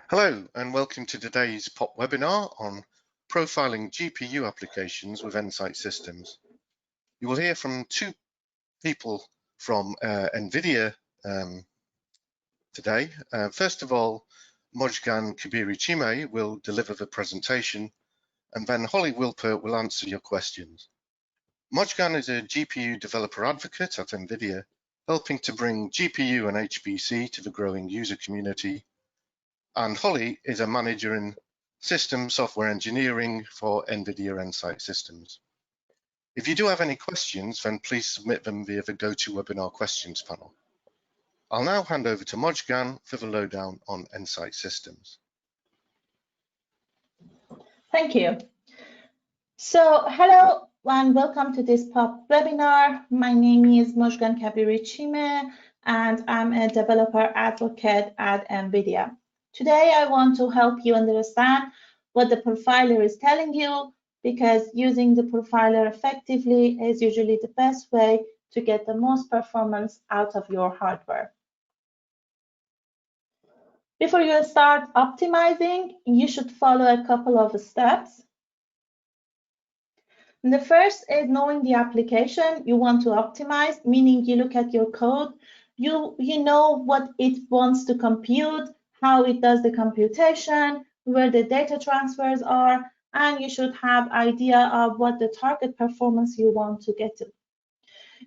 Hello and welcome to today's POP webinar on profiling GPU applications with Nsight Systems. You will hear from two people from NVIDIA today. First of all, Mojgan Kabiri-Chime will deliver the presentation, and then Holly Wilpert will answer your questions. Mojgan is a GPU developer advocate at NVIDIA, helping to bring GPU and HPC to the growing user community. And Holly is a manager in system software engineering for NVIDIA Nsight Systems. If you do have any questions, then please submit them via the GoToWebinar questions panel. I'll now hand over to Mojgan for the lowdown on Nsight Systems. Thank you. So hello and welcome to this POP webinar. My name is Mojgan Kabiri-Chime and I'm a developer advocate at NVIDIA. Today, I want to help you understand what the profiler is telling you, because using the profiler effectively is usually the best way to get the most performance out of your hardware. Before you start optimizing, you should follow a couple of steps. And the first is knowing the application you want to optimize, meaning you look at your code, you know what it wants to compute, how it does the computation, where the data transfers are, and you should have idea of what the target performance you want to get to.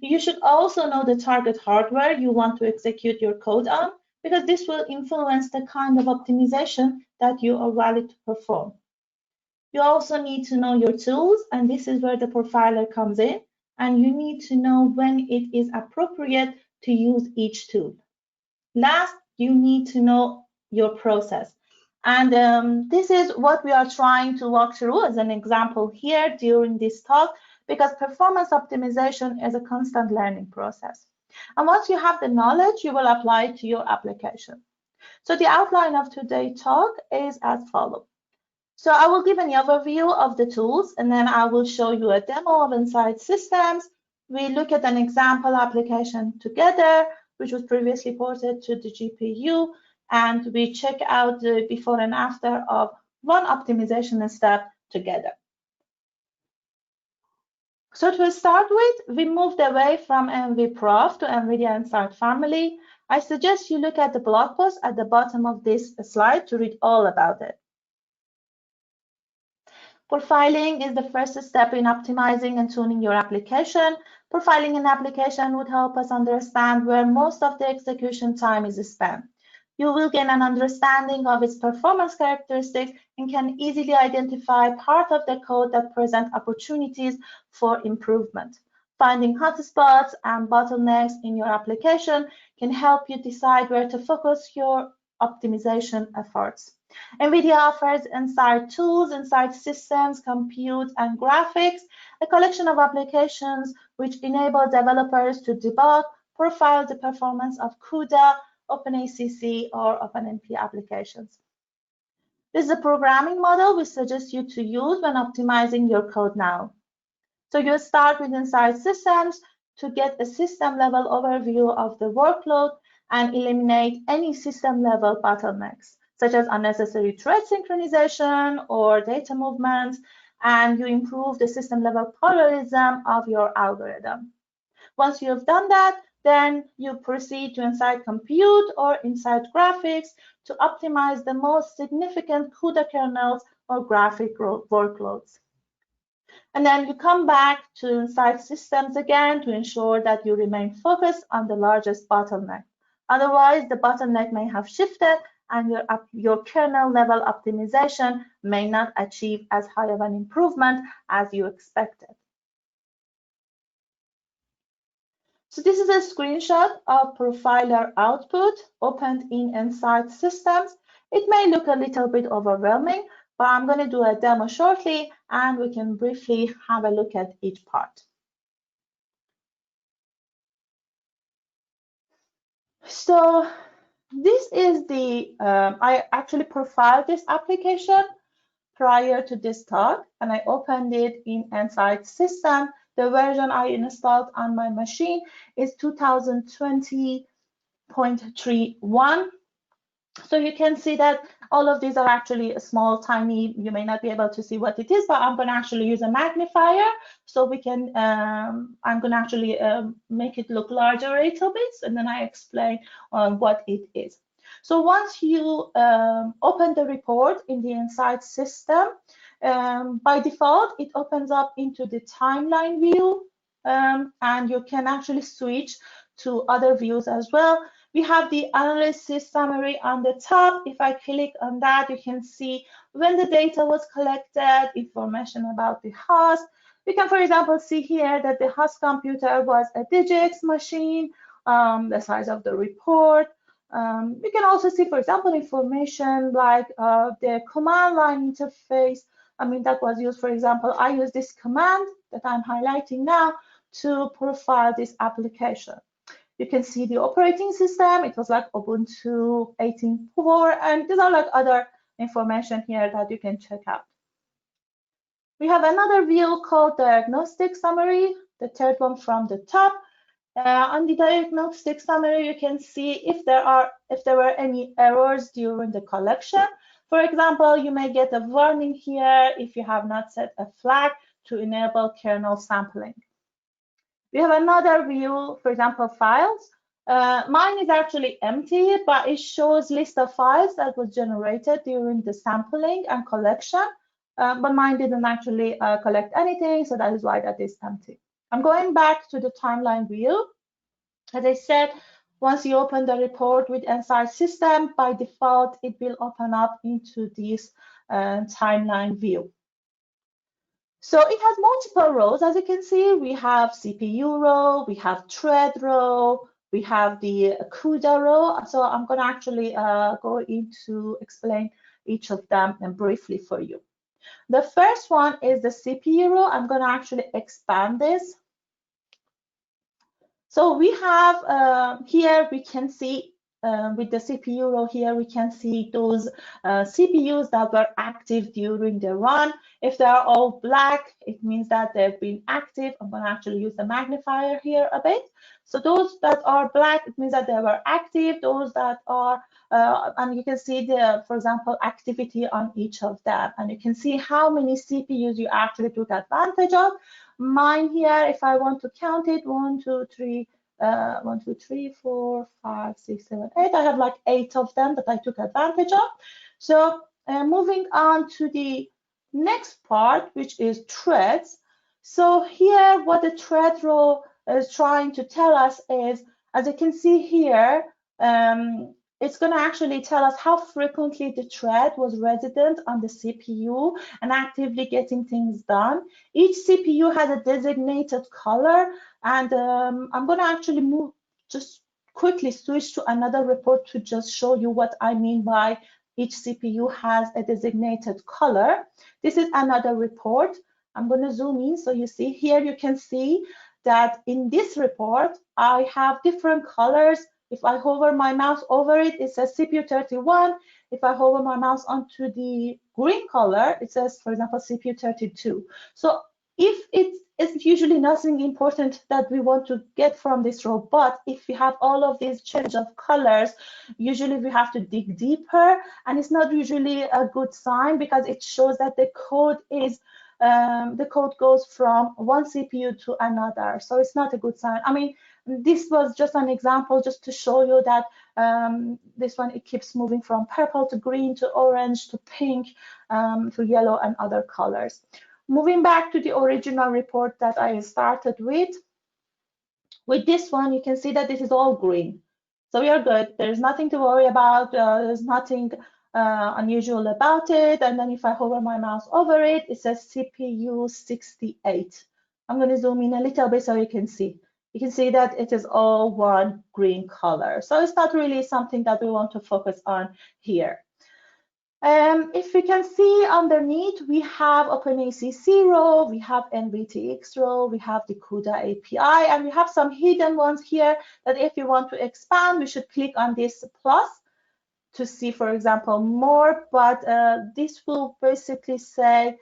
You should also know the target hardware you want to execute your code on, because this will influence the kind of optimization that you are valid to perform. You also need to know your tools, and this is where the profiler comes in, and you need to know when it is appropriate to use each tool. Last, you need to know your process. And this is what we are trying to walk through as an example here during this talk, because performance optimization is a constant learning process. And once you have the knowledge, you will apply it to your application. So the outline of today's talk is as follows. So I will give an overview of the tools, and then I will show you a demo of Nsight Systems. We look at an example application together, which was previously ported to the GPU, and we check out the before and after of one optimization step together. So to start with, we moved away from NVProf to NVIDIA Nsight family. I suggest you look at the blog post at the bottom of this slide to read all about it. Profiling is the first step in optimizing and tuning your application. Profiling an application would help us understand where most of the execution time is spent. You will gain an understanding of its performance characteristics and can easily identify part of the code that present opportunities for improvement. Finding hotspots and bottlenecks in your application can help you decide where to focus your optimization efforts. NVIDIA offers Nsight tools, Nsight Systems, Compute, and Graphics, a collection of applications which enable developers to debug, profile the performance of CUDA, OpenACC, or OpenMP applications. This is a programming model we suggest you to use when optimizing your code now. So you start with Nsight Systems to get a system-level overview of the workload and eliminate any system-level bottlenecks, such as unnecessary thread synchronization or data movement, and you improve the system-level parallelism of your algorithm. Once you have done that, then you proceed to Nsight Compute or Nsight Graphics to optimize the most significant CUDA kernels or graphic workloads. And then you come back to Nsight Systems again to ensure that you remain focused on the largest bottleneck. Otherwise, the bottleneck may have shifted and your kernel-level optimization may not achieve as high of an improvement as you expected. So this is a screenshot of profiler output opened in Nsight Systems. It may look a little bit overwhelming, but I'm going to do a demo shortly and we can briefly have a look at each part. So this is the, I actually profiled this application prior to this talk, and I opened it in Nsight System. The version I installed on my machine is 2020.31. So you can see that all of these are actually small, tiny. You may not be able to see what it is, but I'm going to actually use a magnifier so we can, I'm going to actually make it look larger a little bit, and then I explain what it is. So once you open the report in the Nsight system, by default, it opens up into the timeline view, and you can actually switch to other views as well. We have the analysis summary on the top. If I click on that, you can see when the data was collected, information about the host. We can, for example, see here that the host computer was a DigX machine, the size of the report. We can also see, for example, information like the command line interface. I mean, that was used, for example, I use this command that I'm highlighting now to profile this application. You can see the operating system. It was like Ubuntu 18.4, and these are like other information here that you can check out. We have another view called diagnostic summary, the third one from the top. On the diagnostic summary, you can see if there were any errors during the collection. For example, you may get a warning here if you have not set a flag to enable kernel sampling. We have another view, for example, files. Mine is actually empty, but it shows list of files that was generated during the sampling and collection. But mine didn't actually collect anything, so that is why that is empty. I'm going back to the timeline view. As I said, once you open the report with Nsight system, by default, it will open up into this timeline view. So it has multiple rows. As you can see, we have CPU row, we have thread row, we have the CUDA row. So I'm going to actually go into explain each of them briefly for you. The first one is the CPU row. I'm going to actually expand this. So we have here, we can see with the CPU row here, we can see those CPUs that were active during the run. If they are all black, it means that they've been active. I'm going to actually use the magnifier here a bit. So those that are black, it means that they were active. Those that are, and you can see the, for example, activity on each of them. And you can see how many CPUs you actually took advantage of. Mine here, if I want to count it, 1, 2, 3, 1, 2, 3, 4, 5, 6, 7, 8. I have like 8 of them that I took advantage of. So moving on to the next part, which is threads. So here, what the thread row is trying to tell us is, as you can see here, it's going to actually tell us how frequently the thread was resident on the CPU and actively getting things done. Each CPU has a designated color, and I'm going to actually just quickly switch to another report to just show you what I mean by each CPU has a designated color. This is another report. I'm going to zoom in so you see here, you can see that in this report, I have different colors. If I hover my mouse over it, it says CPU 31. If I hover my mouse onto the green color, it says, for example, CPU 32. So if it's usually nothing important that we want to get from this row, but if we have all of these change of colors, usually we have to dig deeper, and it's not usually a good sign because it shows that the code is the code goes from one CPU to another. So it's not a good sign. I mean, this was just an example just to show you that this one, it keeps moving from purple to green to orange to pink to yellow and other colors. Moving back to the original report that I started with this one, you can see that this is all green. So we are good. There's nothing to worry about. There's nothing unusual about it. And then if I hover my mouse over it, it says CPU 68. I'm going to zoom in a little bit so you can see. You can see that it is all one green color. So it's not really something that we want to focus on here. If we can see underneath, we have OpenACC row, we have NVTX row, we have the CUDA API, and we have some hidden ones here that if you want to expand, we should click on this plus to see, for example, more, but this will basically say,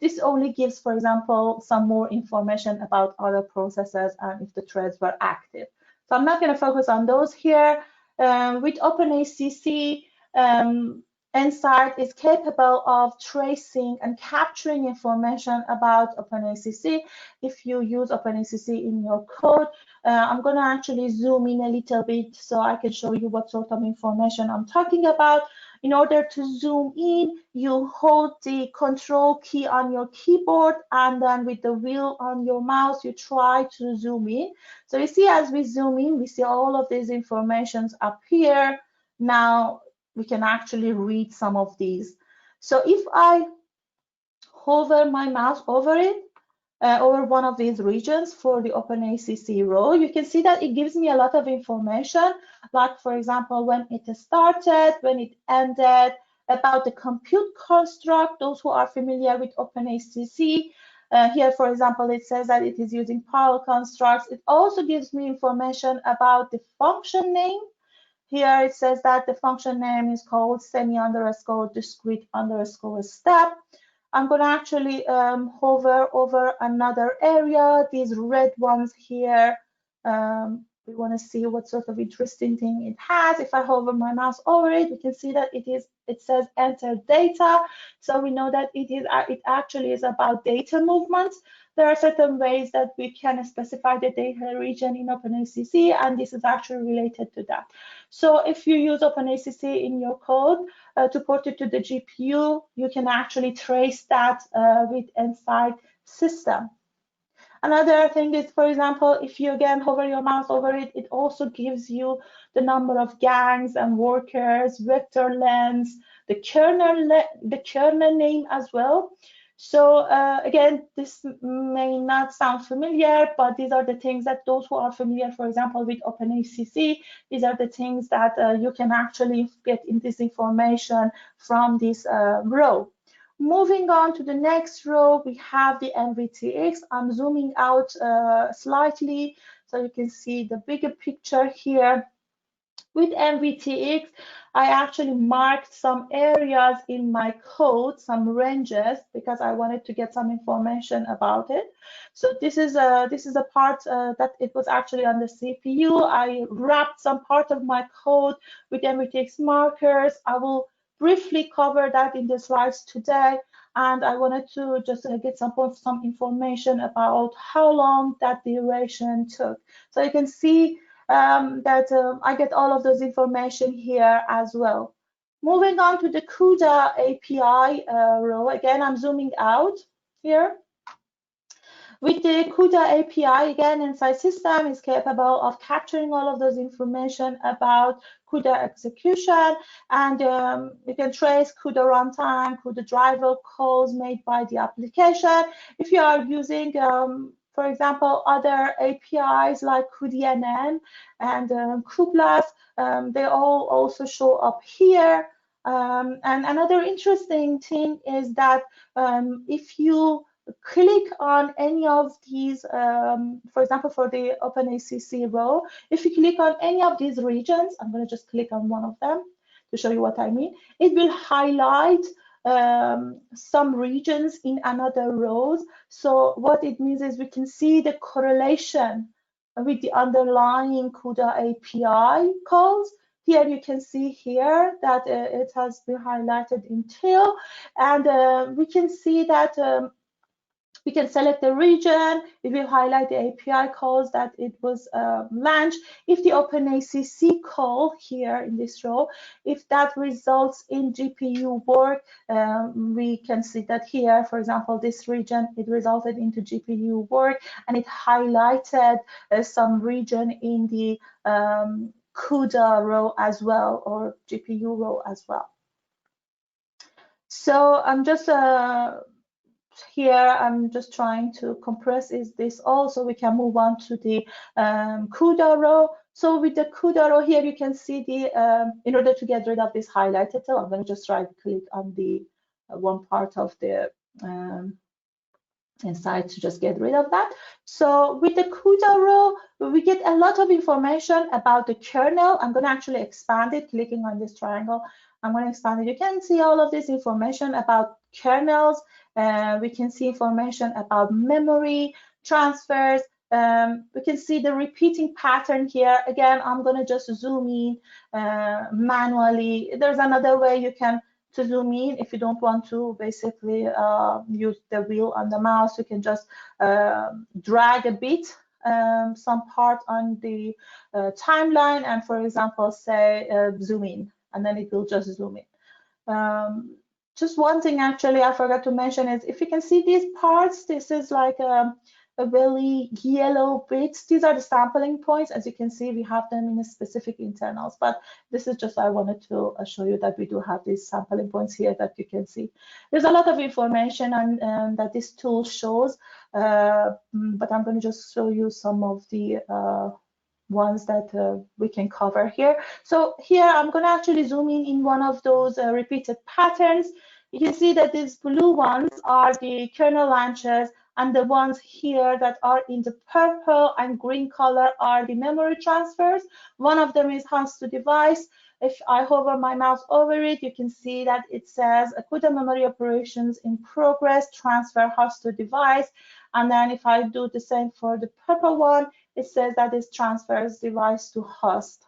this only gives, for example, some more information about other processes and if the threads were active. So I'm not going to focus on those here. With OpenACC, Nsight is capable of tracing and capturing information about OpenACC. If you use OpenACC in your code, I'm going to actually zoom in a little bit so I can show you what sort of information I'm talking about. In order to zoom in, you hold the control key on your keyboard, and then with the wheel on your mouse, you try to zoom in. So you see, as we zoom in, we see all of these informations up here. Now we can actually read some of these. So if I hover my mouse over it, over one of these regions for the OpenACC row, you can see that it gives me a lot of information, like, for example, when it started, when it ended, about the compute construct. Those who are familiar with OpenACC, here, for example, it says that it is using parallel constructs. It also gives me information about the function name. Here it says that the function name is called semi_discrete_step. I'm going to actually hover over another area, these red ones here. We want to see what sort of interesting thing it has. If I hover my mouse over it, we can see that it says enter data. So we know that it actually is about data movements. There are certain ways that we can specify the data region in OpenACC, and this is actually related to that. So if you use OpenACC in your code to port it to the GPU, you can actually trace that with Nsight system. Another thing is, for example, if you again hover your mouse over it, it also gives you the number of gangs and workers, vector lengths, the kernel name as well. So again, this may not sound familiar, but these are the things that those who are familiar, for example, with OpenACC, these are the things that you can actually get in this information from this row. Moving on to the next row, we have the NVTX. I'm zooming out slightly so you can see the bigger picture here. With NVTX, I actually marked some areas in my code, some ranges, because I wanted to get some information about it. So this is a part that it was actually on the CPU. I wrapped some part of my code with NVTX markers. I will briefly cover that in the slides today, and I wanted to just get some information about how long that duration took. So you can see that I get all of those information here as well. Moving on to the CUDA API row, again, I'm zooming out here. With the CUDA API, again, Nsight system is capable of capturing all of those information about CUDA execution, and you can trace CUDA runtime, CUDA driver calls made by the application. If you are using for example, other APIs like cuDNN and cuBLAS, they all also show up here. And another interesting thing is that if you click on any of these, for example, for the OpenACC row, if you click on any of these regions, I'm going to just click on one of them to show you what I mean. It will highlight some regions in another rows. So what it means is we can see the correlation with the underlying CUDA API calls. Here you can see here that it has been highlighted in teal, and we can see that we can select the region. It will highlight the API calls that it was launched. If the OpenACC call here in this row, if that results in GPU work, we can see that here, for example, this region, it resulted into GPU work, and it highlighted some region in the CUDA row as well, or GPU row as well. So I'm just here I'm just trying to compress this all so we can move on to the CUDA row. So with the CUDA row here, you can see the in order to get rid of this highlighted cell, I'm going to just right click on the one part of the Nsight to just get rid of that. So with the CUDA row, we get a lot of information about the kernel. I'm going to actually expand it, clicking on this triangle. I'm going to expand it. You can see all of this information about kernels. We can see information about memory transfers, we can see the repeating pattern here. Again, I'm going to just zoom in manually. There's another way you can to zoom in if you don't want to basically use the wheel on the mouse. You can just drag a bit some part on the timeline and, for example, say zoom in, and then it will just zoom in. Just one thing actually I forgot to mention is if you can see these parts, this is like a very yellow bits. These are the sampling points. As you can see, we have them in a specific internals, but this is just I wanted to show you that we do have these sampling points here that you can see. There's a lot of information on, that this tool shows, but I'm going to just show you some of the ones that we can cover here. So here I'm going to actually zoom in one of those repeated patterns. You can see that these blue ones are the kernel launches, and the ones here that are in the purple and green color are the memory transfers. One of them is host to device. If I hover my mouse over it, you can see that it says CUDA memory operations in progress, transfer host to device. And then if I do the same for the purple one, it says that it transfers device to host.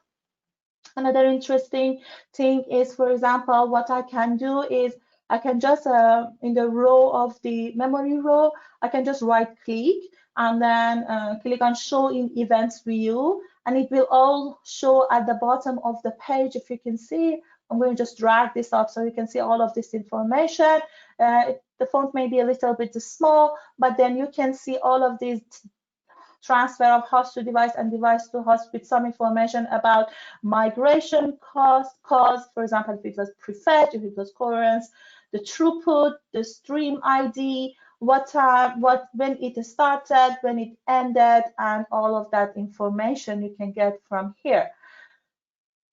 Another interesting thing is, for example, what I can do is I can just, in the row of the memory row, I can just right click and then click on show in events view, and it will all show at the bottom of the page. If you can see, I'm going to just drag this up so you can see all of this information. The font may be a little bit small, but then you can see all of these transfer of host to device and device to host with some information about migration cost, for example, if it was prefetch, if it was coherence, the throughput, the stream ID, when it started, when it ended, and all of that information you can get from here.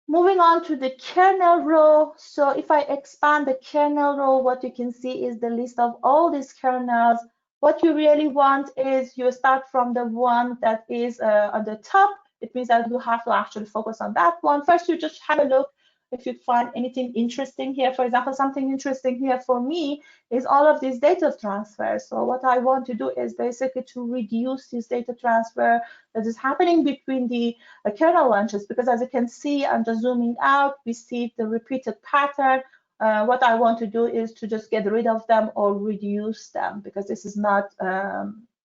Moving on to the kernel row. So if I expand the kernel row, what you can see is the list of all these kernels. What you really want is you start from the one that is on the top. It means that you have to actually focus on that one. First, you just have a look if you find anything interesting here. For example, something interesting here for me is all of these data transfers. So what I want to do is basically to reduce this data transfer that is happening between the kernel launches, because as you can see, I'm just zooming out, we see the repeated pattern. What I want to do is to just get rid of them or reduce them, because this is not,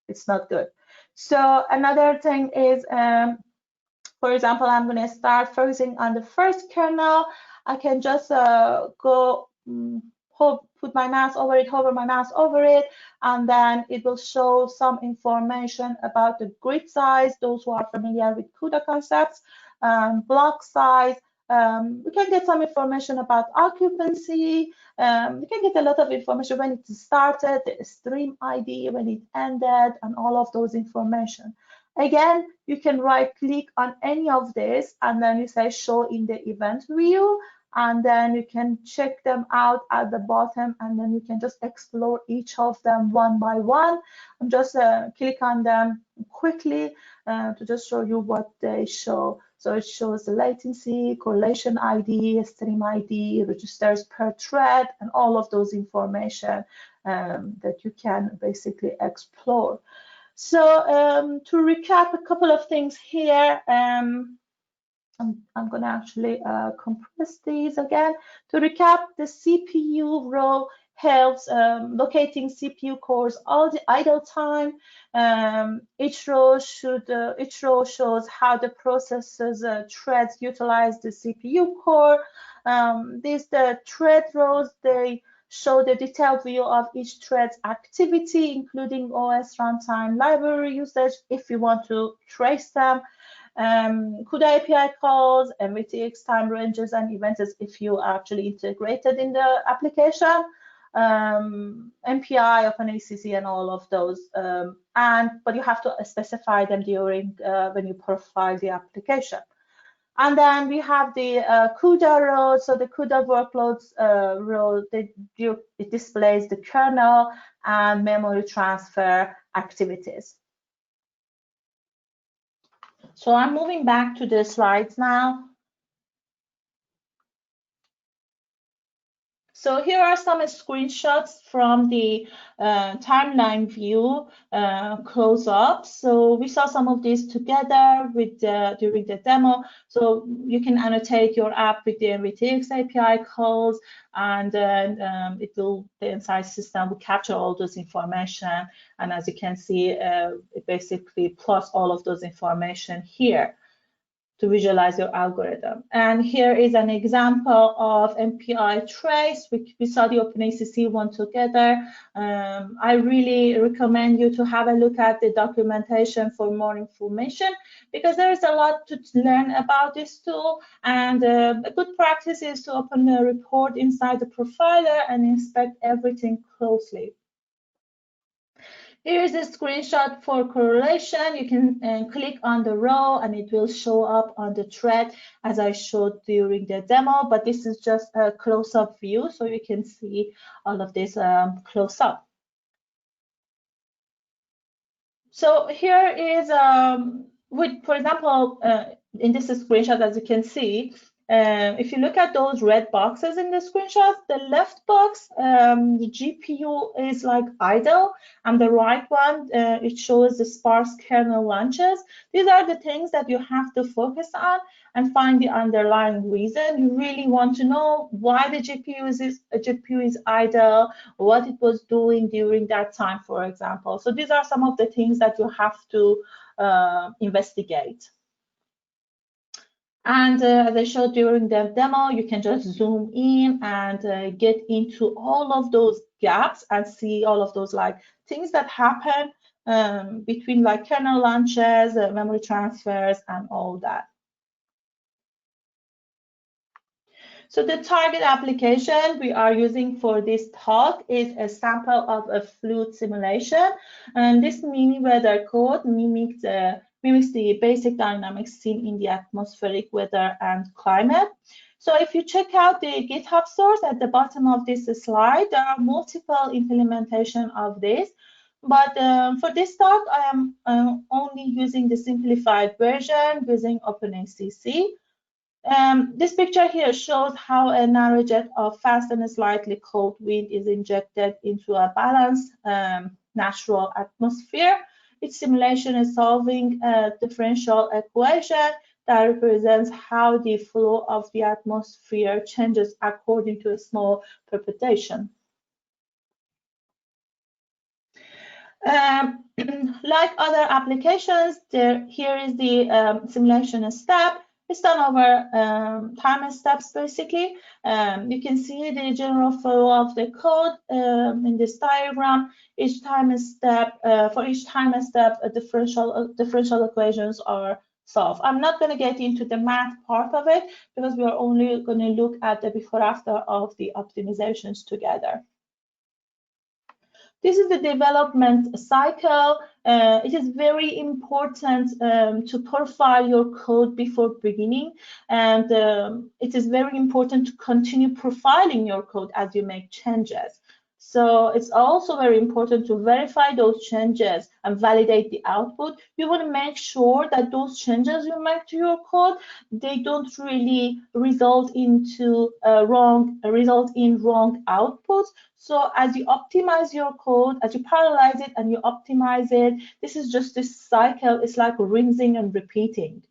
it's not good. So another thing is, for example, I'm going to start focusing on the first kernel. I can just go put my mouse over it, hover my mouse over it, and then it will show some information about the grid size. Those who are familiar with CUDA concepts, block size. We can get some information about occupancy. We can get a lot of information when it started, the stream ID, when it ended, and all of those information. Again, you can right click on any of this and then you say show in the event view, and then you can check them out at the bottom, and then you can just explore each of them one by one. I'm just click on them quickly to just show you what they show. So it shows the latency, correlation ID, stream ID, registers per thread, and all of those information that you can basically explore. So to recap a couple of things here, I'm going to actually compress these again. To recap, the CPU row helps locating CPU cores all the idle time. Each row shows how the processor's threads utilize the CPU core. The thread rows, they show the detailed view of each thread's activity, including OS runtime library usage if you want to trace them. CUDA API calls, MVTX time ranges, and events if you are actually integrated in the application. MPI, OpenACC, and all of those. But you have to specify them during when you profile the application. And then we have the CUDA row. So the CUDA workloads row, it displays the kernel and memory transfer activities. So I'm moving back to the slides now. So here are some screenshots from the timeline view close-up. So we saw some of these together with during the demo. So you can annotate your app with the NVTX API calls, and then the Nsight system will capture all those information. And as you can see, it basically plots all of those information here to visualize your algorithm. And here is an example of MPI trace. We saw the OpenACC one together. I really recommend you to have a look at the documentation for more information, because there is a lot to learn about this tool. And a good practice is to open a report inside the profiler and inspect everything closely. Here is a screenshot for correlation. You can click on the row and it will show up on the thread as I showed during the demo, but this is just a close-up view, so you can see all of this close-up. So here is, for example, in this screenshot, as you can see, if you look at those red boxes in the screenshot, the left box, the GPU is like idle, and the right one, it shows the sparse kernel launches. These are the things that you have to focus on and find the underlying reason. You really want to know why the GPU is idle, what it was doing during that time, for example. So these are some of the things that you have to investigate. And as I showed during the demo, you can just zoom in and get into all of those gaps and see all of those like things that happen between like kernel launches, memory transfers, and all that. So the target application we are using for this talk is a sample of a fluid simulation. And this mini weather code mimics the basic dynamics seen in the atmospheric weather and climate. So if you check out the GitHub source at the bottom of this slide, there are multiple implementations of this. But for this talk, I am only using the simplified version using OpenACC. This picture here shows how a narrow jet of fast and slightly cold wind is injected into a balanced natural atmosphere. Its simulation is solving a differential equation that represents how the flow of the atmosphere changes according to a small perturbation. Like other applications, here is the simulation step. It's done over time steps, basically. You can see the general flow of the code in this diagram. Each time step, for each time step, differential equations are solved. I'm not going to get into the math part of it because we are only going to look at the before-after of the optimizations together. This is the development cycle. It is very important to profile your code before beginning, and it is very important to continue profiling your code as you make changes. So it's also very important to verify those changes and validate the output. You want to make sure that those changes you make to your code, they don't really result in wrong outputs. So as you optimize your code, as you parallelize it and you optimize it, this is just this cycle. It's like rinsing and repeating.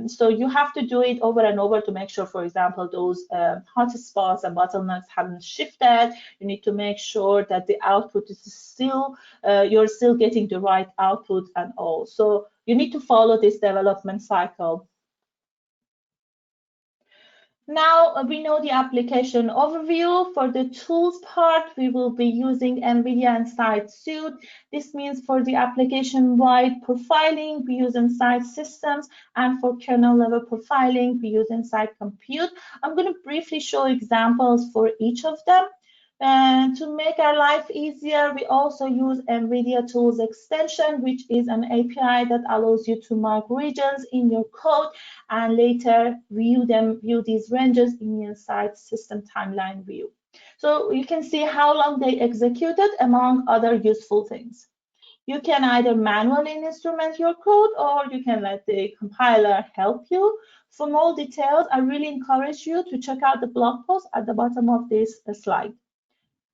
So you have to do it over and over to make sure, for example, those hotspots and bottlenecks haven't shifted. You need to make sure that the output is still, you're still getting the right output and all. So you need to follow this development cycle. Now we know the application overview. For the tools part, we will be using NVIDIA Nsight Suite. This means for the application-wide profiling, we use Nsight Systems, and for kernel-level profiling, we use Nsight Compute. I'm going to briefly show examples for each of them. And to make our life easier, we also use NVIDIA Tools Extension, which is an API that allows you to mark regions in your code and later view these ranges in the Nsight System Timeline view. So you can see how long they executed, among other useful things. You can either manually instrument your code or you can let the compiler help you. For more details, I really encourage you to check out the blog post at the bottom of this slide.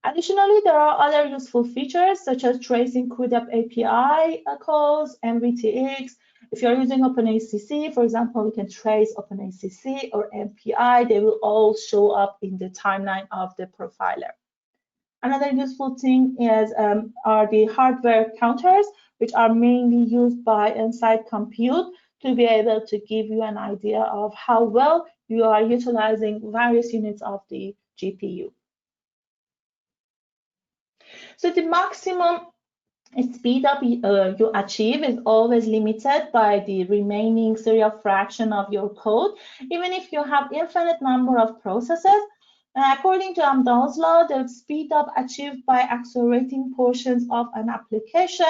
Additionally, there are other useful features such as tracing CUDA API calls, NVTX. If you're using OpenACC, for example, you can trace OpenACC or MPI. They will all show up in the timeline of the profiler. Another useful thing are the hardware counters, which are mainly used by Nsight Compute to be able to give you an idea of how well you are utilizing various units of the GPU. So the maximum speed up you achieve is always limited by the remaining serial fraction of your code, even if you have infinite number of processes. According to Amdans Law, the speed up achieved by accelerating portions of an application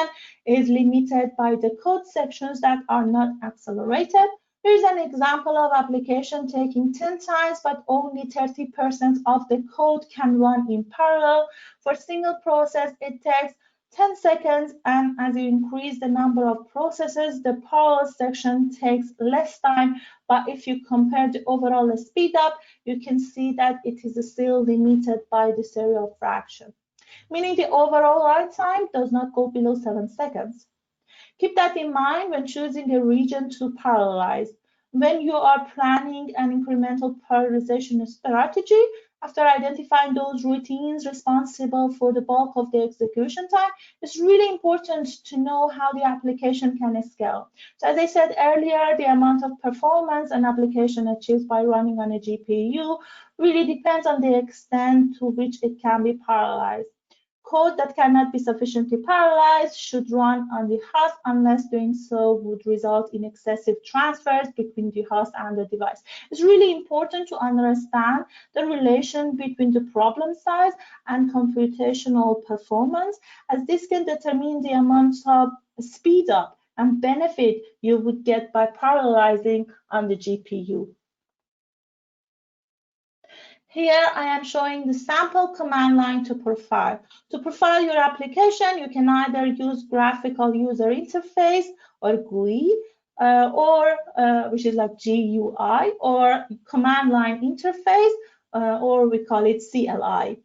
is limited by the code sections that are not accelerated. Here's an example of application taking 10 times, but only 30% of the code can run in parallel. For single process, it takes 10 seconds, and as you increase the number of processes, the parallel section takes less time. But if you compare the overall speed up, you can see that it is still limited by the serial fraction, meaning the overall write time does not go below 7 seconds. Keep that in mind when choosing a region to parallelize. When you are planning an incremental parallelization strategy, after identifying those routines responsible for the bulk of the execution time, it's really important to know how the application can scale. So as I said earlier, the amount of performance an application achieves by running on a GPU really depends on the extent to which it can be parallelized. Code that cannot be sufficiently parallelized should run on the host unless doing so would result in excessive transfers between the host and the device. It's really important to understand the relation between the problem size and computational performance, as this can determine the amount of speed up and benefit you would get by parallelizing on the GPU. Here I am showing the sample command line to profile. To profile your application, you can either use graphical user interface or GUI, which is like GUI, or command line interface, or we call it CLI.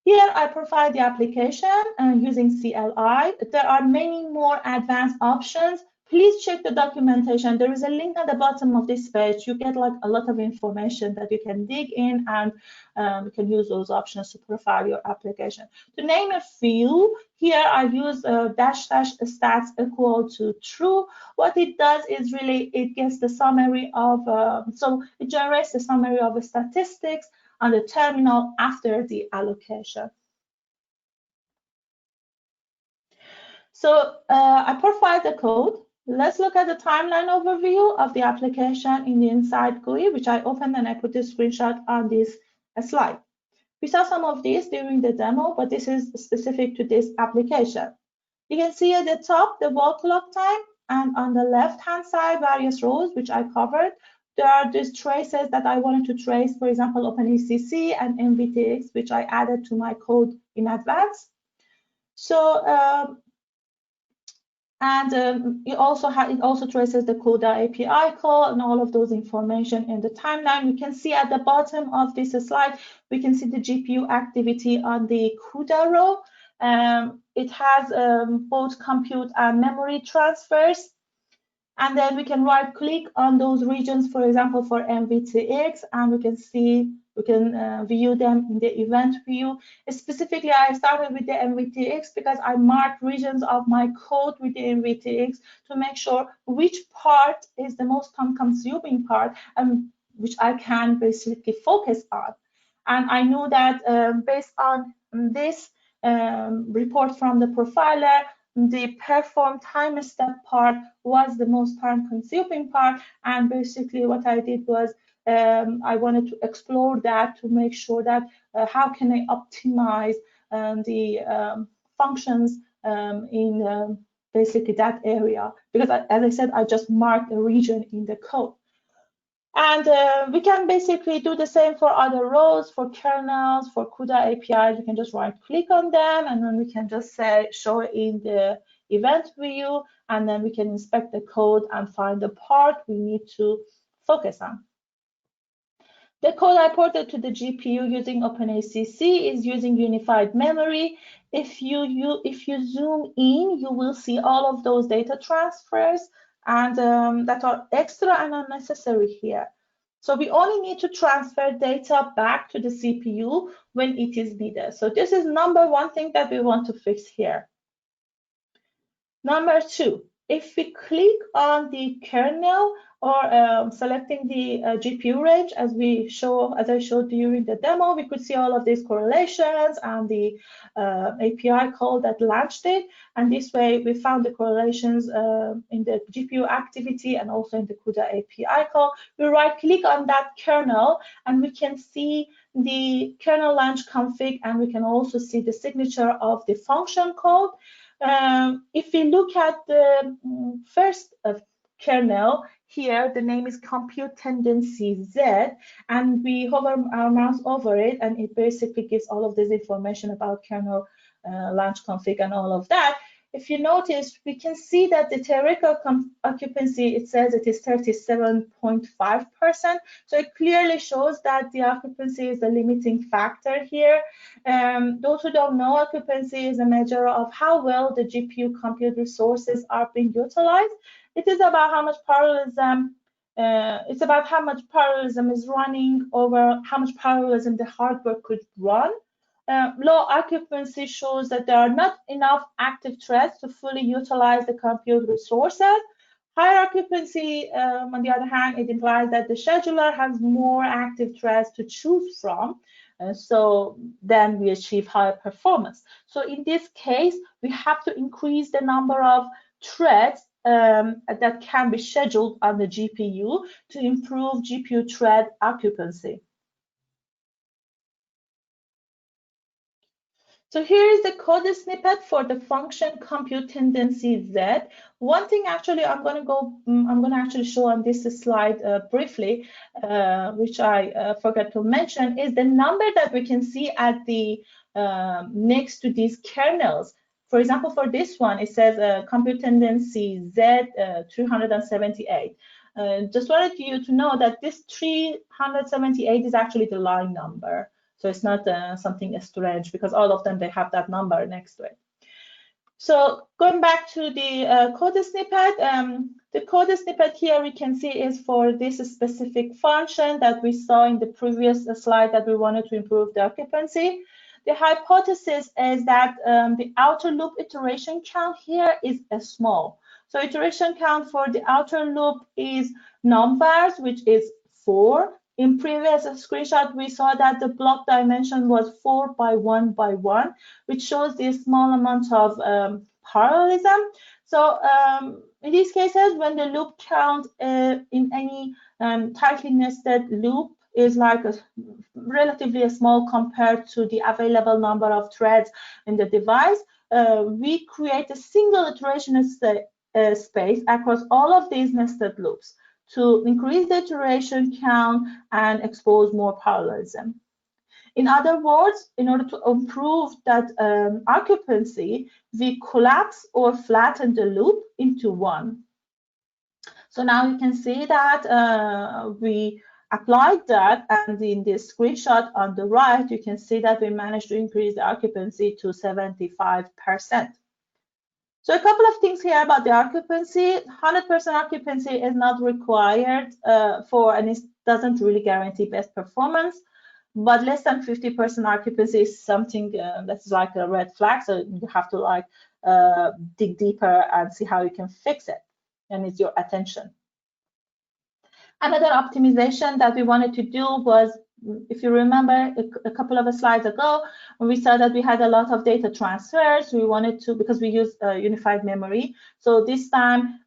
Here I profile the application using CLI. There are many more advanced options. Please check the documentation. There is a link at the bottom of this page. You get like a lot of information that you can dig in, and you can use those options to profile your application. To name a few, here I use --stats equal to true. What it does is really it gets the summary of, so it generates the summary of the statistics on the terminal after the allocation. So I profiled the code. Let's look at the timeline overview of the application in the Nsight GUI, which I opened and I put this screenshot on this slide. We saw some of these during the demo, but this is specific to this application. You can see at the top the wall clock time, and on the left-hand side, various rows, which I covered. There are these traces that I wanted to trace, for example, OpenACC and NVIDIA, which I added to my code in advance. So, it also traces the CUDA API call and all of those information in the timeline. We can see at the bottom of this slide, we can see the GPU activity on the CUDA Row. It has both compute and memory transfers. And then we can right-click on those regions, for example, for NVTX, and we can view them in the event view. Specifically, I started with the NVTX because I marked regions of my code with the NVTX to make sure which part is the most time-consuming part and which I can basically focus on. And I know that based on this report from the profiler, the perform time step part was the most time consuming part, and basically what I did was I wanted to explore that to make sure that how can I optimize the functions in basically that area, because as I said, I just marked a region in the code. And we can basically do the same for other rows, for kernels, for CUDA APIs. We can just right click on them, and then we can just say show in the event view, and then we can inspect the code and find the part we need to focus on. The code I ported to the GPU using OpenACC is using unified memory. If you zoom in, you will see all of those data transfers and that are extra and unnecessary here. So we only need to transfer data back to the CPU when it is needed. So this is number one thing that we want to fix here. Number two, if we click on the kernel or selecting the GPU range, as I showed during the demo, we could see all of these correlations and the API call that launched it. And this way, we found the correlations in the GPU activity and also in the CUDA API call. We right-click on that kernel, and we can see the kernel launch config, and we can also see the signature of the function code. If we look at the first kernel here, the name is Compute Tendency Z, and we hover our mouse over it, and it basically gives all of this information about kernel launch config and all of that. If you notice, we can see that the theoretical occupancy, it says it is 37.5%. So it clearly shows that the occupancy is the limiting factor here. Those who don't know, occupancy is a measure of how well the GPU compute resources are being utilized. It is about how much parallelism is running over how much parallelism the hardware could run. Low occupancy shows that there are not enough active threads to fully utilize the compute resources. Higher occupancy, on the other hand, it implies that the scheduler has more active threads to choose from. So then we achieve higher performance. So in this case, we have to increase the number of threads that can be scheduled on the GPU to improve GPU thread occupancy. So here is the code snippet for the function compute tendency Z. One thing actually I'm going to actually show on this slide briefly, which I forgot to mention, is the number that we can see at the next to these kernels. For example, for this one, it says compute tendency Z 378. Just wanted you to know that this 378 is actually the line number. So it's not something strange, because all of them, they have that number next to it. So going back to the code snippet, the code snippet here we can see is for this specific function that we saw in the previous slide that we wanted to improve the occupancy. The hypothesis is that the outer loop iteration count here is small. So iteration count for the outer loop is numbers, which is 4. In previous screenshot, we saw that the block dimension was 4 by 1 by 1, which shows the small amount of parallelism. So in these cases, when the loop count in any tightly nested loop is like relatively small compared to the available number of threads in the device, we create a single iteration space across all of these nested loops to increase the iteration count and expose more parallelism. In other words, in order to improve that occupancy, we collapse or flatten the loop into one. So now you can see that we applied that, and in this screenshot on the right, you can see that we managed to increase the occupancy to 75%. So a couple of things here about the occupancy. 100% occupancy is not required and it doesn't really guarantee best performance, but less than 50% occupancy is something that's like a red flag. So you have to like dig deeper and see how you can fix it, and it's your attention. Another optimization that we wanted to do was, if you remember a couple of slides ago, when we saw that we had a lot of data transfers, we wanted to, because we use unified memory. So this time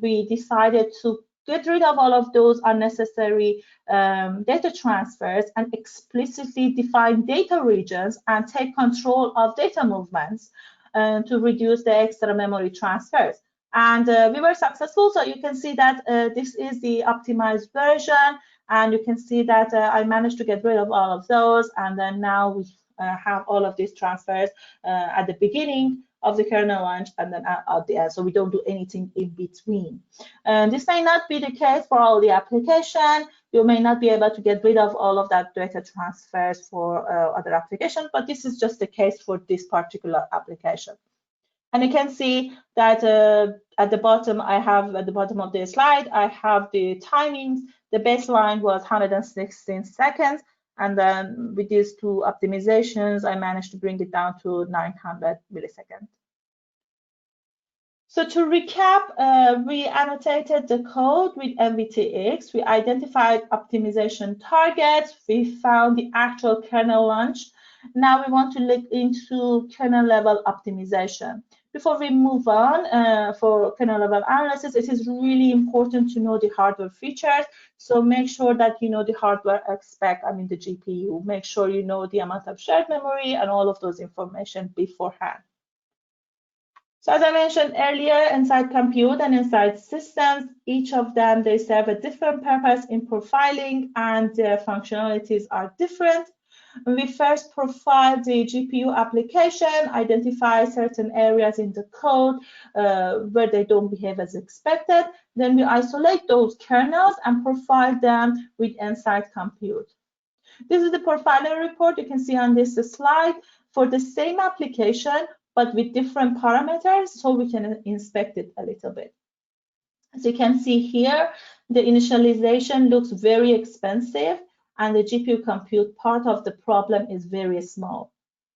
we decided to get rid of all of those unnecessary data transfers and explicitly define data regions and take control of data movements to reduce the extra memory transfers. And we were successful. So you can see that this is the optimized version. And you can see that I managed to get rid of all of those. And then now we have all of these transfers at the beginning of the kernel launch and then at the end. So we don't do anything in between. And this may not be the case for all the application. You may not be able to get rid of all of that data transfers for other applications, but this is just the case for this particular application. And you can see that at the bottom, at the bottom of the slide, I have the timings. The baseline was 116 seconds. And then with these two optimizations, I managed to bring it down to 900 milliseconds. So to recap, we annotated the code with NVTX. We identified optimization targets. We found the actual kernel launch. Now we want to look into kernel level optimization. Before we move on for kernel level analysis, it is really important to know the hardware features. So make sure that you know the hardware spec, the GPU. Make sure you know the amount of shared memory and all of those information beforehand. So as I mentioned earlier, Nsight Compute and Nsight Systems, each of them, they serve a different purpose in profiling and their functionalities are different. We first profile the GPU application, identify certain areas in the code where they don't behave as expected. Then we isolate those kernels and profile them with Nsight Compute. This is the profiler report you can see on this slide for the same application, but with different parameters, so we can inspect it a little bit. As you can see here, the initialization looks very expensive, and the GPU compute part of the problem is very small.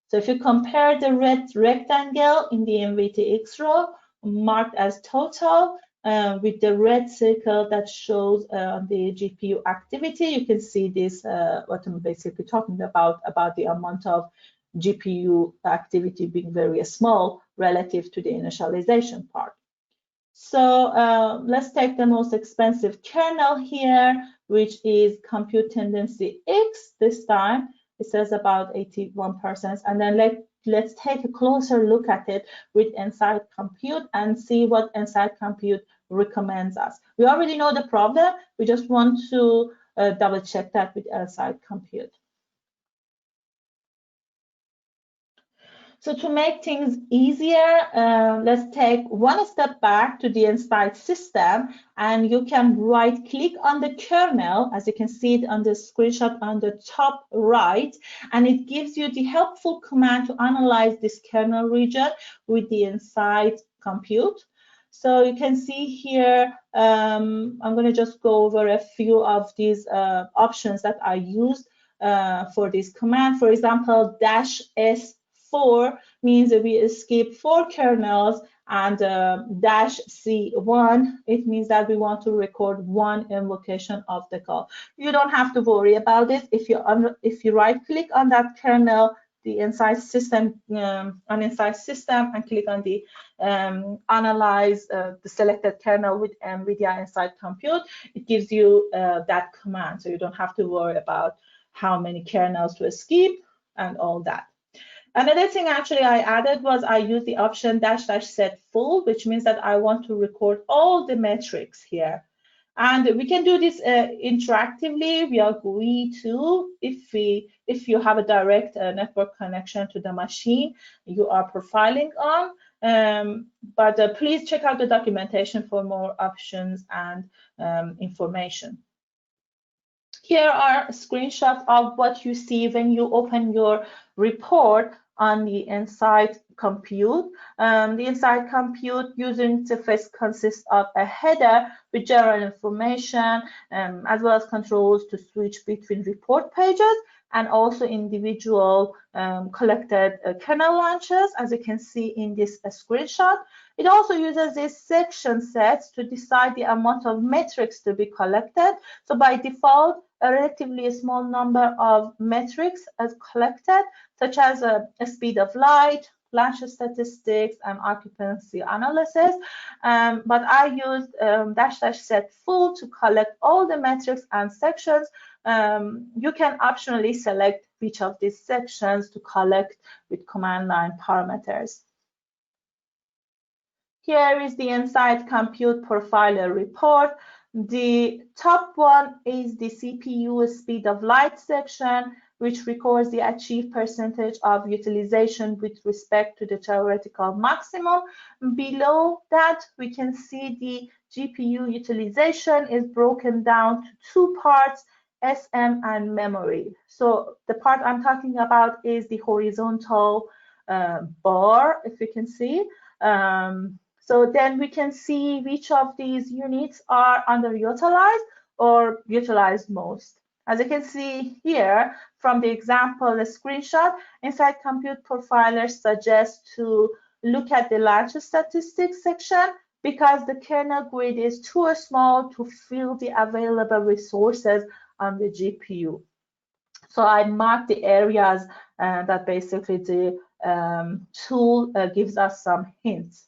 So if you compare the red rectangle in the NVTX row marked as total with the red circle that shows the GPU activity, you can see this what I'm basically talking about the amount of GPU activity being very small relative to the initialization part. So let's take the most expensive kernel here, which is Compute Tendency X. This time it says about 81%. And then let's take a closer look at it with Nsight Compute and see what Nsight Compute recommends us. We already know the problem. We just want to double check that with Nsight Compute. So to make things easier, let's take one step back to the Nsight system, and you can right-click on the kernel, as you can see it on the screenshot on the top right, and it gives you the helpful command to analyze this kernel region with the Nsight Compute. So you can see here, I'm going to just go over a few of these options that I used for this command. For example, -S4 means that we skip 4 kernels, and -C1, it means that we want to record 1 invocation of the call. You don't have to worry about this. If you right click on that kernel, the Nsight system on Nsight system, and click on the analyze the selected kernel with NVIDIA Nsight Compute, it gives you that command. So you don't have to worry about how many kernels to skip and all that. Another thing actually I added was I used the option --set full, which means that I want to record all the metrics here. And we can do this interactively via GUI too. If you have a direct network connection to the machine you are profiling on. But please check out the documentation for more options and information. Here are screenshots of what you see when you open your report on the Nsight Compute. The Nsight Compute user interface consists of a header with general information, as well as controls to switch between report pages and also individual collected kernel launches, as you can see in this screenshot. It also uses these section sets to decide the amount of metrics to be collected. So by default, a relatively small number of metrics are collected, such as a speed of light, launch statistics, and occupancy analysis. But I used --set full to collect all the metrics and sections. You can optionally select which of these sections to collect with command line parameters. Here is the Nsight Compute Profiler report. The top one is the CPU speed of light section. which records the achieved percentage of utilization with respect to the theoretical maximum. Below that, we can see the GPU utilization is broken down to two parts, SM and memory. So the part I'm talking about is the horizontal bar, if you can see. So then we can see which of these units are underutilized or utilized most. As you can see here from the example, the screenshot, Nsight Compute Profiler suggests to look at the large statistics section because the kernel grid is too small to fill the available resources on the GPU. So I marked the areas that basically the tool gives us some hints.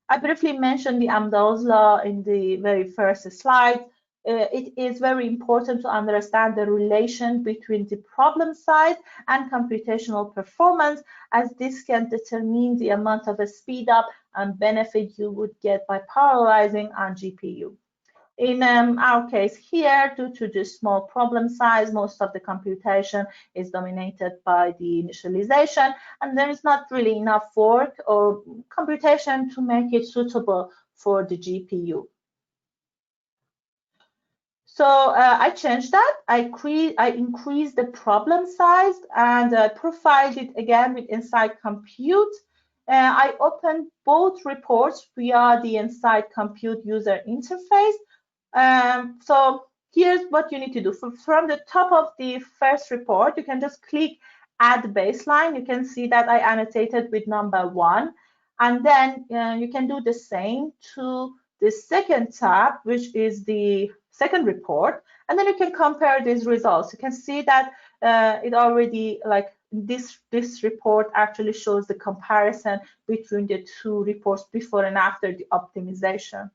I briefly mentioned the Amdans Law in the very first slide. It is very important to understand the relation between the problem size and computational performance, as this can determine the amount of a speed up and benefit you would get by parallelizing on GPU. In our case here, due to the small problem size, most of the computation is dominated by the initialization, and there is not really enough work or computation to make it suitable for the GPU. So I changed that. I increased the problem size and profiled it again with Nsight Compute. I opened both reports via the Nsight Compute user interface. So here's what you need to do. From the top of the first report, you can just click Add Baseline. You can see that I annotated with number 1. And then you can do the same to the second tab, which is the second report. And then you can compare these results. You can see that it already, like this report actually shows the comparison between the two reports before and after the optimization.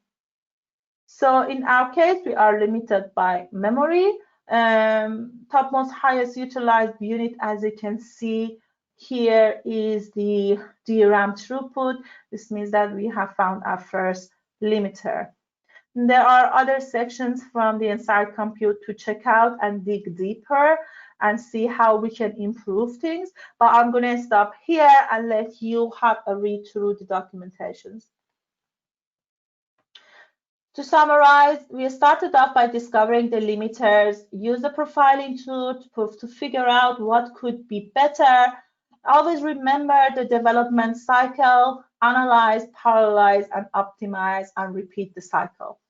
So in our case, we are limited by memory. Topmost highest utilized unit, as you can see here, is the DRAM throughput. This means that we have found our first limiter. There are other sections from the Nsight Compute to check out and dig deeper and see how we can improve things. But I'm going to stop here and let you have a read through the documentations. To summarize, we started off by discovering the limiters, use the profiling tool to figure out what could be better. Always remember the development cycle, analyze, parallelize, and optimize, and repeat the cycle.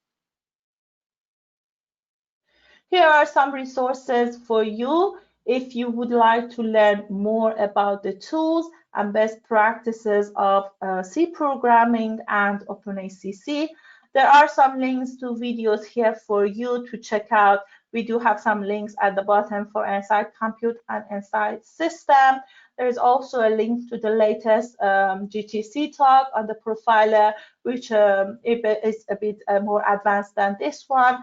Here are some resources for you if you would like to learn more about the tools and best practices of C programming and OpenACC. There are some links to videos here for you to check out. We do have some links at the bottom for Nsight Compute and Nsight System. There is also a link to the latest GTC talk on the profiler, which is a bit more advanced than this one.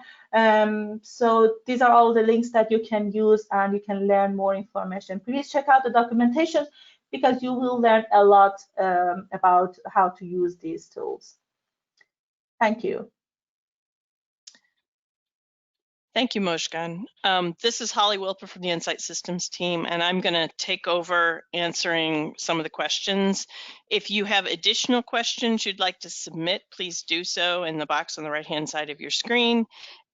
So these are all the links that you can use and you can learn more information. Please check out the documentation because you will learn a lot about how to use these tools. Thank you. Thank you, Mojgan. This is Holly Wilper from the Nsight Systems team, and I'm going to take over answering some of the questions. If you have additional questions you'd like to submit, please do so in the box on the right-hand side of your screen.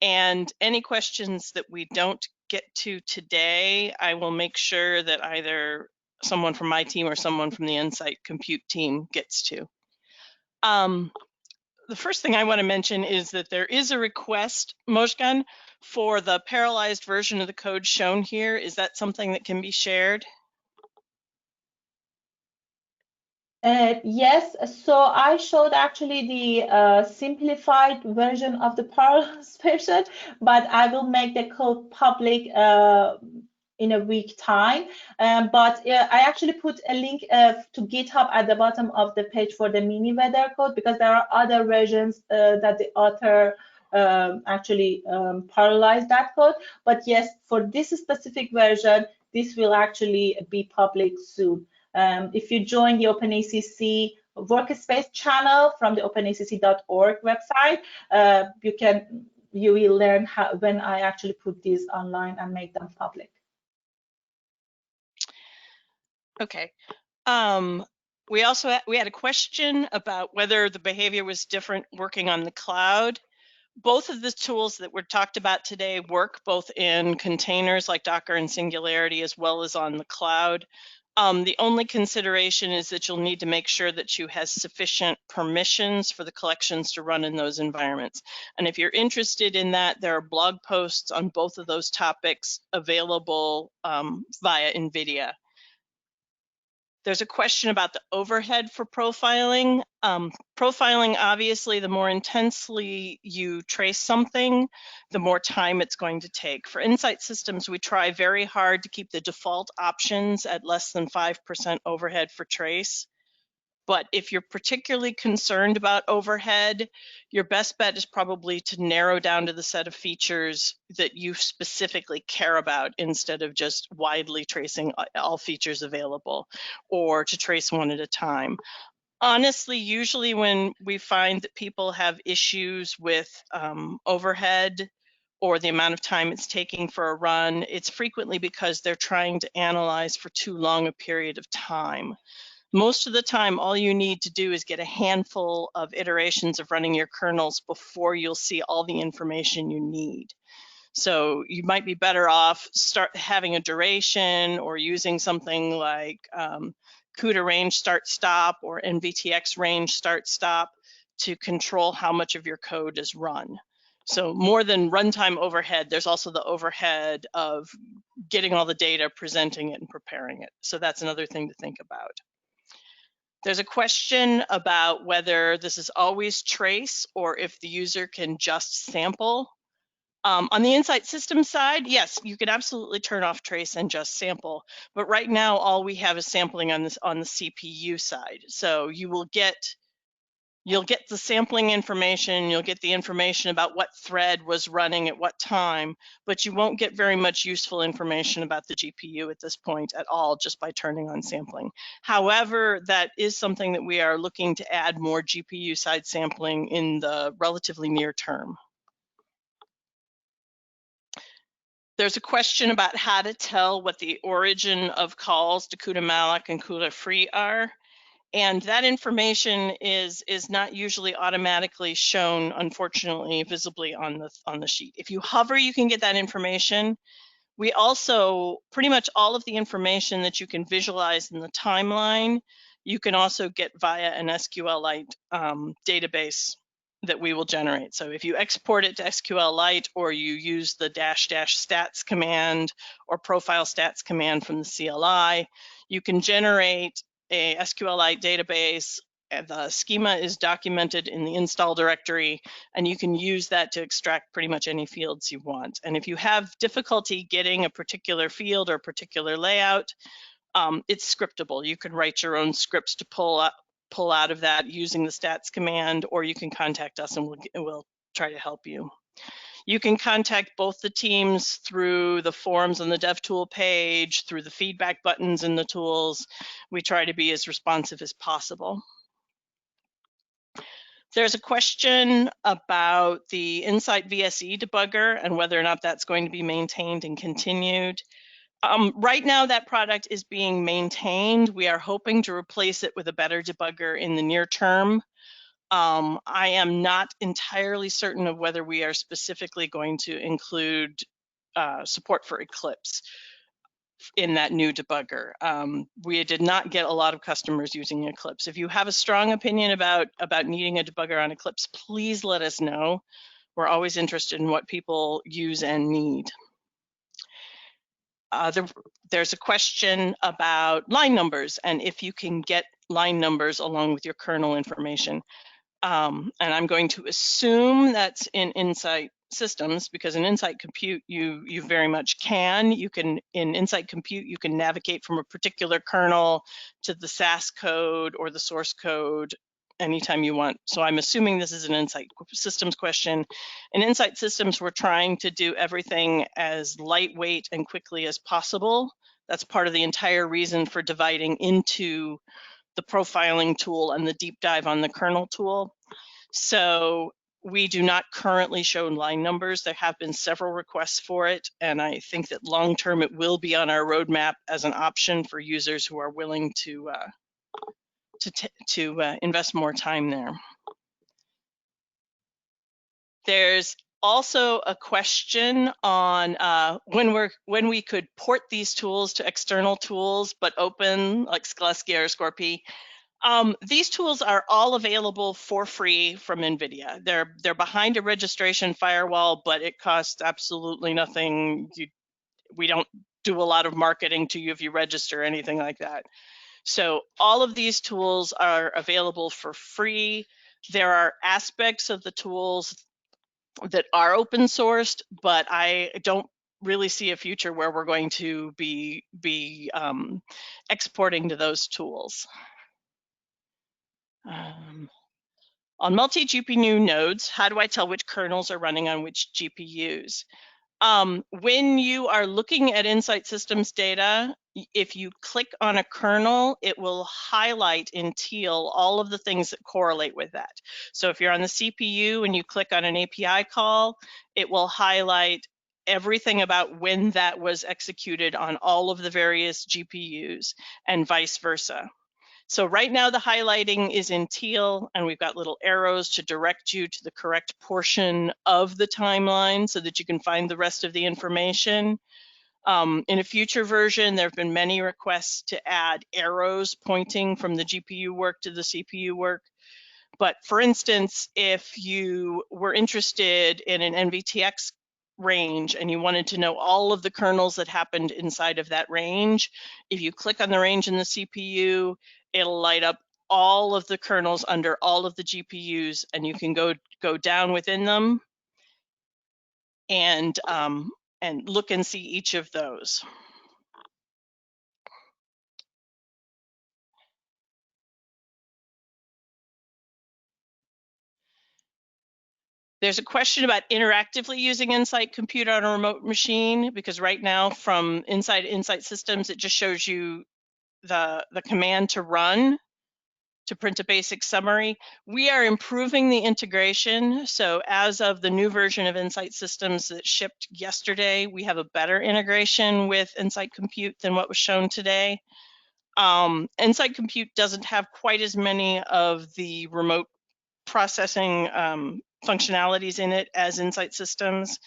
And any questions that we don't get to today, I will make sure that either someone from my team or someone from the Nsight Compute team gets to. The first thing I want to mention is that there is a request, Mojgan, for the parallelized version of the code shown here. Is that something that can be shared? Yes, so I showed actually the simplified version of the parallelized version, but I will make the code public in a week time. But I actually put a link to GitHub at the bottom of the page for the mini weather code, because there are other versions that the author actually parallelized that code. But yes, for this specific version, this will actually be public soon. If you join the OpenACC workspace channel from the openacc.org website, you will learn how, when I actually put these online and make them public. Okay. We also had a question about whether the behavior was different working on the cloud. Both of the tools that were talked about today work both in containers like Docker and Singularity as well as on the cloud. The only consideration is that you'll need to make sure that you have sufficient permissions for the collections to run in those environments. And if you're interested in that, there are blog posts on both of those topics available via NVIDIA. There's a question about the overhead for profiling. Profiling, obviously, the more intensely you trace something, the more time it's going to take. For Nsight systems, we try very hard to keep the default options at less than 5% overhead for trace. But if you're particularly concerned about overhead, your best bet is probably to narrow down to the set of features that you specifically care about instead of just widely tracing all features available, or to trace one at a time. Honestly, usually when we find that people have issues with overhead or the amount of time it's taking for a run, it's frequently because they're trying to analyze for too long a period of time. Most of the time, all you need to do is get a handful of iterations of running your kernels before you'll see all the information you need. So you might be better off having a duration or using something like CUDA range start stop or NVTX range start stop to control how much of your code is run. So more than runtime overhead, there's also the overhead of getting all the data, presenting it, and preparing it. So that's another thing to think about. There's a question about whether this is always trace or if the user can just sample. On the Nsight system side, yes, you can absolutely turn off trace and just sample. But right now, all we have is sampling on the CPU side. So you'll get the sampling information, you'll get the information about what thread was running at what time, but you won't get very much useful information about the GPU at this point at all just by turning on sampling. However, that is something that we are looking to add more GPU side sampling in the relatively near term. There's a question about how to tell what the origin of calls to CUDA malloc and CUDA free are. And that information is not usually automatically shown, unfortunately, visibly on the sheet. If you hover, you can get that information. We also, pretty much all of the information that you can visualize in the timeline, you can also get via an SQLite database that we will generate. So if you export it to SQLite or you use the --stats command or profile stats command from the CLI, you can generate a SQLite database. The schema is documented in the install directory, and you can use that to extract pretty much any fields you want. And if you have difficulty getting a particular field or a particular layout, it's scriptable. You can write your own scripts to pull out of that using the stats command, or you can contact us and we'll try to help you. You can contact both the teams through the forums on the DevTool page, through the feedback buttons in the tools. We try to be as responsive as possible. There's a question about the Nsight VSE debugger and whether or not that's going to be maintained and continued. Right now, that product is being maintained. We are hoping to replace it with a better debugger in the near term. I am not entirely certain of whether we are specifically going to include support for Eclipse in that new debugger. We did not get a lot of customers using Eclipse. If you have a strong opinion about needing a debugger on Eclipse, please let us know. We're always interested in what people use and need. There's a question about line numbers and if you can get line numbers along with your kernel information. And I'm going to assume that's in Nsight systems, because in Nsight Compute you very much can. You can, in Nsight Compute, you can navigate from a particular kernel to the SAS code or the source code anytime you want. So I'm assuming this is an Nsight systems question. In Nsight systems, we're trying to do everything as lightweight and quickly as possible. That's part of the entire reason for dividing into the profiling tool and the deep dive on the kernel tool. So We do not currently show line numbers. There have been several requests for it, and I think that long term it will be on our roadmap as an option for users who are willing to invest more time there. There's also a question on when we could port these tools to external tools, but open, like Scalesky or Scorpy. These tools are all available for free from NVIDIA. They're behind a registration firewall, but it costs absolutely nothing. We don't do a lot of marketing to you if you register or anything like that. So all of these tools are available for free. There are aspects of the tools that are open sourced, but I don't really see a future where we're going to be exporting to those tools. On multi-GPU nodes, how do I tell which kernels are running on which GPUs? When you are looking at Nsight Systems data, if you click on a kernel, it will highlight in teal all of the things that correlate with that. So if you're on the CPU and you click on an API call, it will highlight everything about when that was executed on all of the various GPUs and vice versa. So right now the highlighting is in teal, and we've got little arrows to direct you to the correct portion of the timeline so that you can find the rest of the information. In a future version, there have been many requests to add arrows pointing from the GPU work to the CPU work. But for instance, if you were interested in an NVTX range and you wanted to know all of the kernels that happened inside of that range, if you click on the range in the CPU, it'll light up all of the kernels under all of the GPUs, and you can go down within them and look and see each of those. There's a question about interactively using Nsight Compute on a remote machine, because right now from inside Nsight Systems, it just shows you the command to run to print a basic summary. We are improving the integration. So as of the new version of Nsight Systems that shipped yesterday, we have a better integration with Nsight Compute than what was shown today. Nsight Compute doesn't have quite as many of the remote processing functionalities in it as Nsight Systems.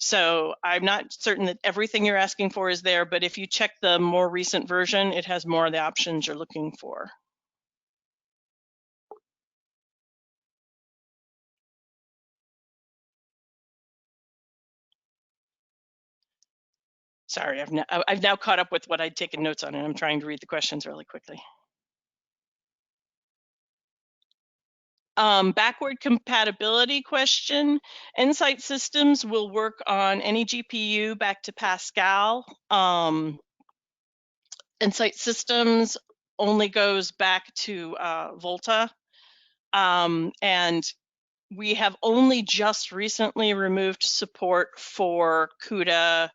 So I'm not certain that everything you're asking for is there, but if you check the more recent version, it has more of the options you're looking for. Sorry, I've now caught up with what I'd taken notes on, and I'm trying to read the questions really quickly. Backward compatibility question. Nsight Systems will work on any GPU back to Pascal. Nsight Systems only goes back to Volta. And we have only just recently removed support for CUDA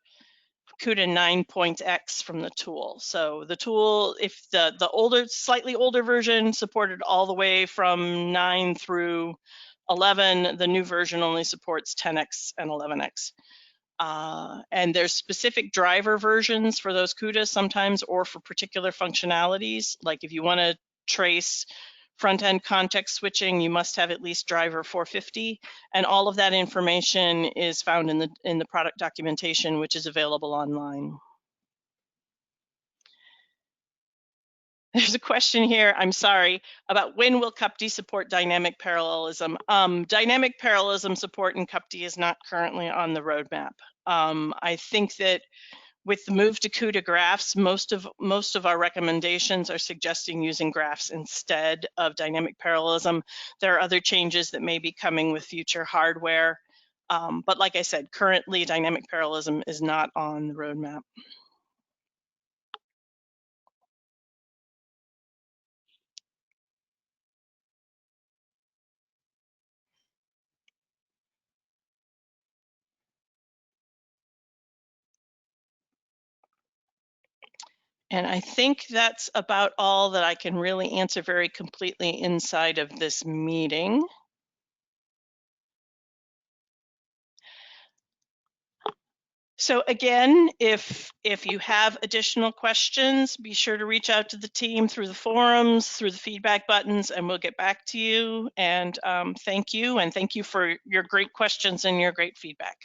9.x from the tool. So the tool, if the older, slightly older version supported all the way from 9 through 11, the new version only supports 10x and 11x. And there's specific driver versions for those CUDA sometimes, or for particular functionalities. Like if you want to trace front-end context switching, you must have at least driver 450, and all of that information is found in the product documentation, which is available online. There's a question here, I'm sorry, about when will CUPD support dynamic parallelism. Dynamic parallelism support in CUPD is not currently on the roadmap. I think that with the move to CUDA graphs, most of our recommendations are suggesting using graphs instead of dynamic parallelism. There are other changes that may be coming with future hardware. But like I said, currently dynamic parallelism is not on the roadmap. And I think that's about all that I can really answer very completely inside of this meeting. So again, if you have additional questions, be sure to reach out to the team through the forums, through the feedback buttons, and we'll get back to you. And thank you for your great questions and your great feedback.